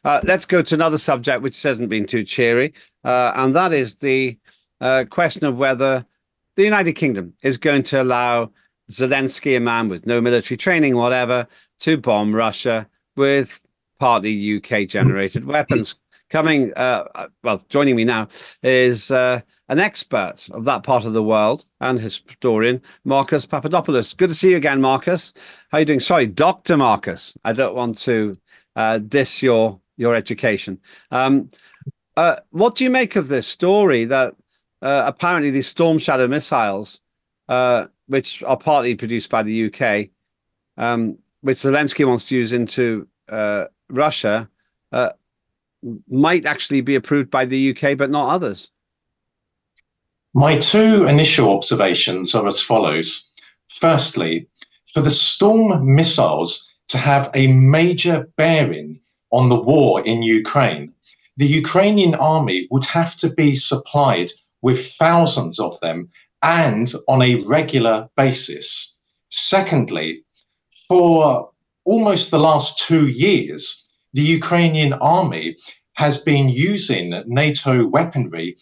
Let's go to another subject which hasn't been too cheery, and that is the question of whether the United Kingdom is going to allow Zelensky, a man with no military training, whatever, to bomb Russia with partly UK-generated weapons. Joining me now is an expert of that part of the world and historian, Marcus Papadopoulos. Good to see you again, Marcus. How are you doing? Sorry, Dr. Marcus. I don't want to diss your education. What do you make of this story that apparently these Storm Shadow missiles, which are partly produced by the UK, which Zelensky wants to use into Russia, might actually be approved by the UK, but not others? My two initial observations are as follows. Firstly, for the Storm missiles to have a major bearing on the war in Ukraine, the Ukrainian army would have to be supplied with thousands of them and on a regular basis. Secondly, for almost the last 2 years, the Ukrainian army has been using NATO weaponry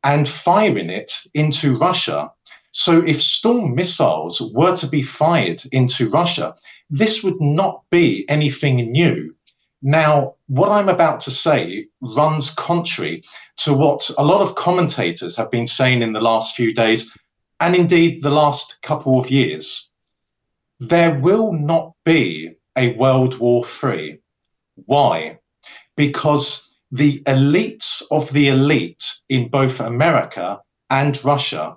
and firing it into Russia. So if Storm missiles were to be fired into Russia, this would not be anything new. Now, what I'm about to say runs contrary to what a lot of commentators have been saying in the last few days, and indeed the last couple of years. There will not be a World War III. Why? Because the elites of the elite in both America and Russia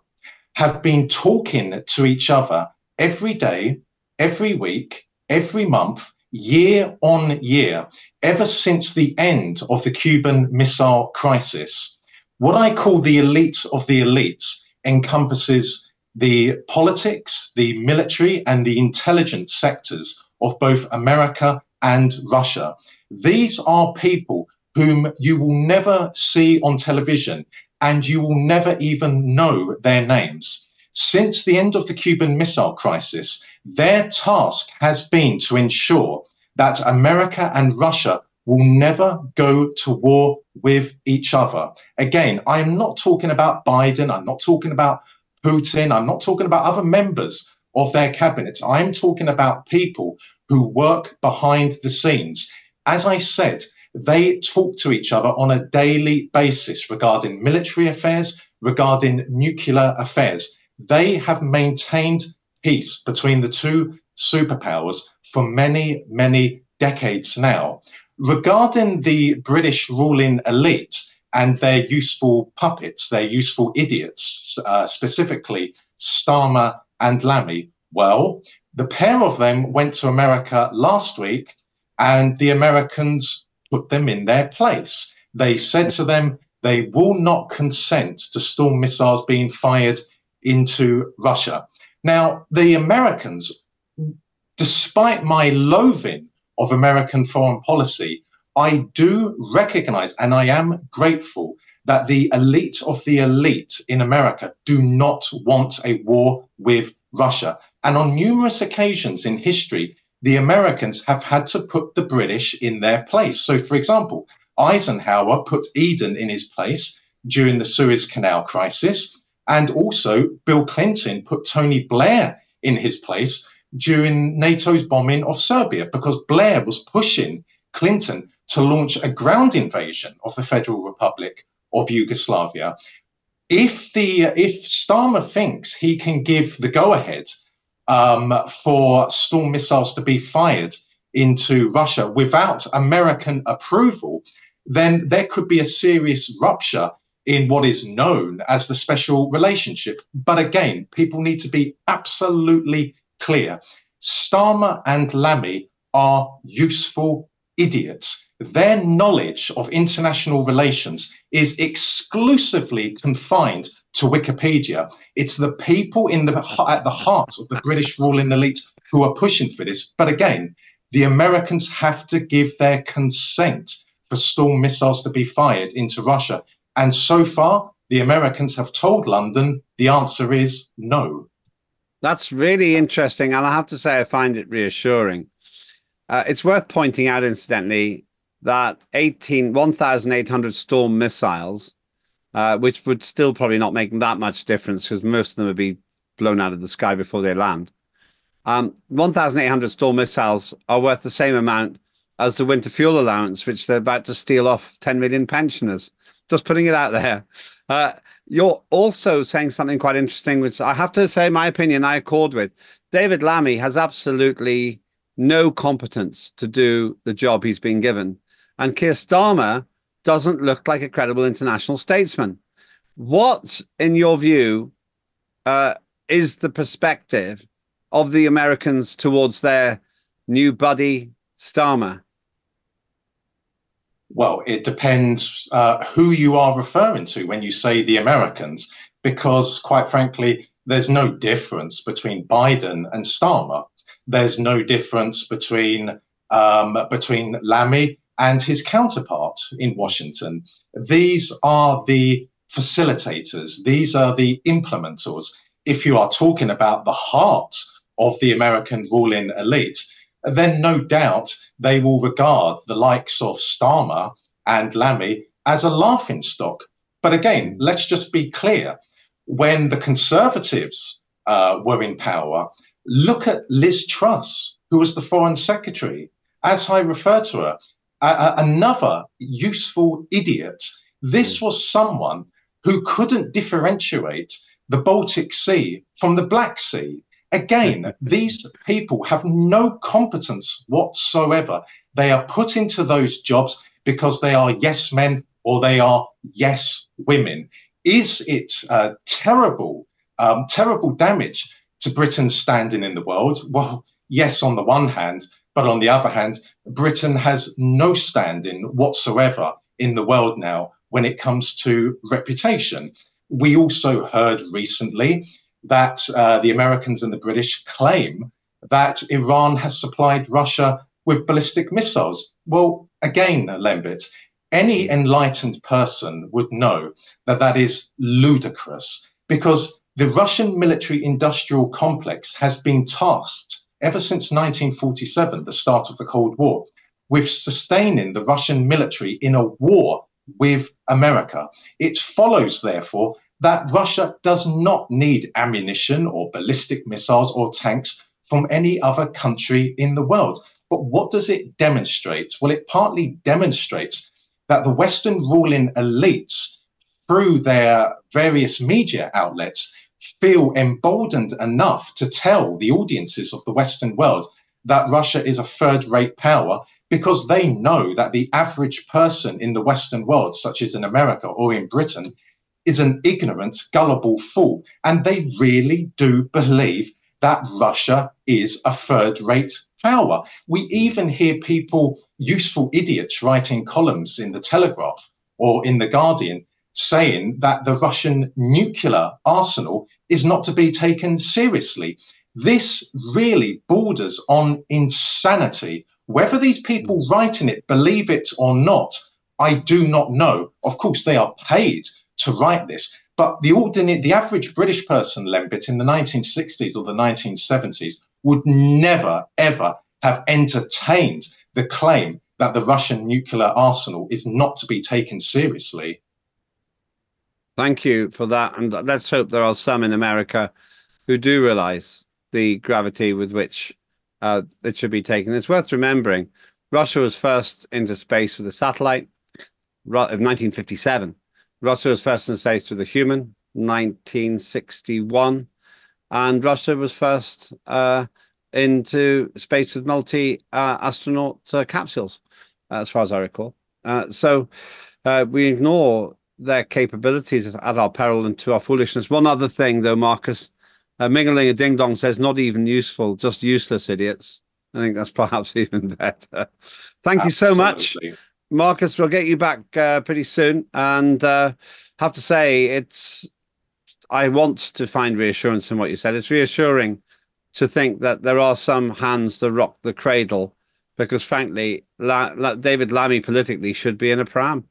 have been talking to each other every day, every week, every month, year on year, ever since the end of the Cuban Missile Crisis. What I call the elite of the elites encompasses the politics, the military, and the intelligence sectors of both America and Russia. These are people whom you will never see on television, and you will never even know their names. Since the end of the Cuban Missile Crisis, their task has been to ensure that America and Russia will never go to war with each other. Again, I am not talking about Biden, I'm not talking about Putin, I'm not talking about other members of their cabinets. I'm talking about people who work behind the scenes. As I said, they talk to each other on a daily basis regarding military affairs, regarding nuclear affairs. They have maintained peace between the two superpowers for many, many decades now. Regarding the British ruling elite and their useful puppets, their useful idiots, specifically Starmer and Lammy, well, the pair of them went to America last week and the Americans put them in their place. They said to them they will not consent to Storm missiles being fired into Russia. Now, the Americans, despite my loathing of American foreign policy, I do recognize and I am grateful that the elite of the elite in America do not want a war with Russia. And on numerous occasions in history, the Americans have had to put the British in their place. So, for example, Eisenhower put Eden in his place during the Suez Canal Crisis, and also Bill Clinton put Tony Blair in his place during NATO's bombing of Serbia, because Blair was pushing Clinton to launch a ground invasion of the Federal Republic of Yugoslavia. If Starmer thinks he can give the go-ahead for Storm missiles to be fired into Russia without American approval, then there could be a serious rupture in what is known as the special relationship. But again, people need to be absolutely clear. Starmer and Lammy are useful idiots. Their knowledge of international relations is exclusively confined to Wikipedia. It's the people at the heart of the British ruling elite who are pushing for this. But again, the Americans have to give their consent for Storm missiles to be fired into Russia. And so far, the Americans have told London the answer is no. That's really interesting. And I have to say, I find it reassuring. It's worth pointing out, incidentally, that 1,800 Storm missiles, which would still probably not make that much difference because most of them would be blown out of the sky before they land. 1,800 Storm missiles are worth the same amount as the winter fuel allowance, which they're about to steal off 10 million pensioners. Just putting it out there. You're also saying something quite interesting, which I have to say, my opinion, I accord with. David Lammy has absolutely no competence to do the job he's been given. And Keir Starmer doesn't look like a credible international statesman. What, in your view, is the perspective of the Americans towards their new buddy, Starmer? Well, it depends who you are referring to when you say the Americans, because quite frankly, there's no difference between Biden and Starmer. There's no difference between Lammy and his counterpart in Washington. These are the facilitators. These are the implementers. If you are talking about the heart of the American ruling elite, then no doubt they will regard the likes of Starmer and Lammy as a laughingstock. But again, let's just be clear. When the Conservatives were in power, look at Liz Truss, who was the Foreign Secretary. As I refer to her, another useful idiot. This was someone who couldn't differentiate the Baltic Sea from the Black Sea. Again, these people have no competence whatsoever. They are put into those jobs because they are yes men or they are yes women. Is it terrible damage to Britain's standing in the world? Well, yes, on the one hand, but on the other hand, Britain has no standing whatsoever in the world now when it comes to reputation. We also heard recently that the Americans and the British claim that Iran has supplied Russia with ballistic missiles. Well, again, Lembit, any enlightened person would know that that is ludicrous, because the Russian military-industrial complex has been tasked ever since 1947, the start of the Cold War, with sustaining the Russian military in a war with America. It follows, therefore, that Russia does not need ammunition or ballistic missiles or tanks from any other country in the world. But what does it demonstrate? Well, it partly demonstrates that the Western ruling elites, through their various media outlets, feel emboldened enough to tell the audiences of the Western world that Russia is a third-rate power, because they know that the average person in the Western world, such as in America or in Britain, is an ignorant, gullible fool. And they really do believe that Russia is a third-rate power. We even hear people, useful idiots, writing columns in the Telegraph or in the Guardian, saying that the Russian nuclear arsenal is not to be taken seriously. This really borders on insanity. Whether these people writing it believe it or not, I do not know. Of course, they are paid to write this, but the average British person, Lembit, in the 1960s or the 1970s would never, ever have entertained the claim that the Russian nuclear arsenal is not to be taken seriously. Thank you for that. And let's hope there are some in America who do realize the gravity with which it should be taken. It's worth remembering Russia was first into space with a satellite of 1957. Russia was first in space with a human, 1961. And Russia was first into space with multi-astronaut capsules, as far as I recall. So we ignore their capabilities at our peril and to our foolishness. One other thing, though, Marcus, Mingling a Ding Dong says, not even useful, just useless idiots. I think that's perhaps even better. Thank you so much, Marcus. We'll get you back pretty soon. And have to say, I want to find reassurance in what you said. It's reassuring to think that there are some hands that rock the cradle, because frankly, David Lammy politically should be in a pram.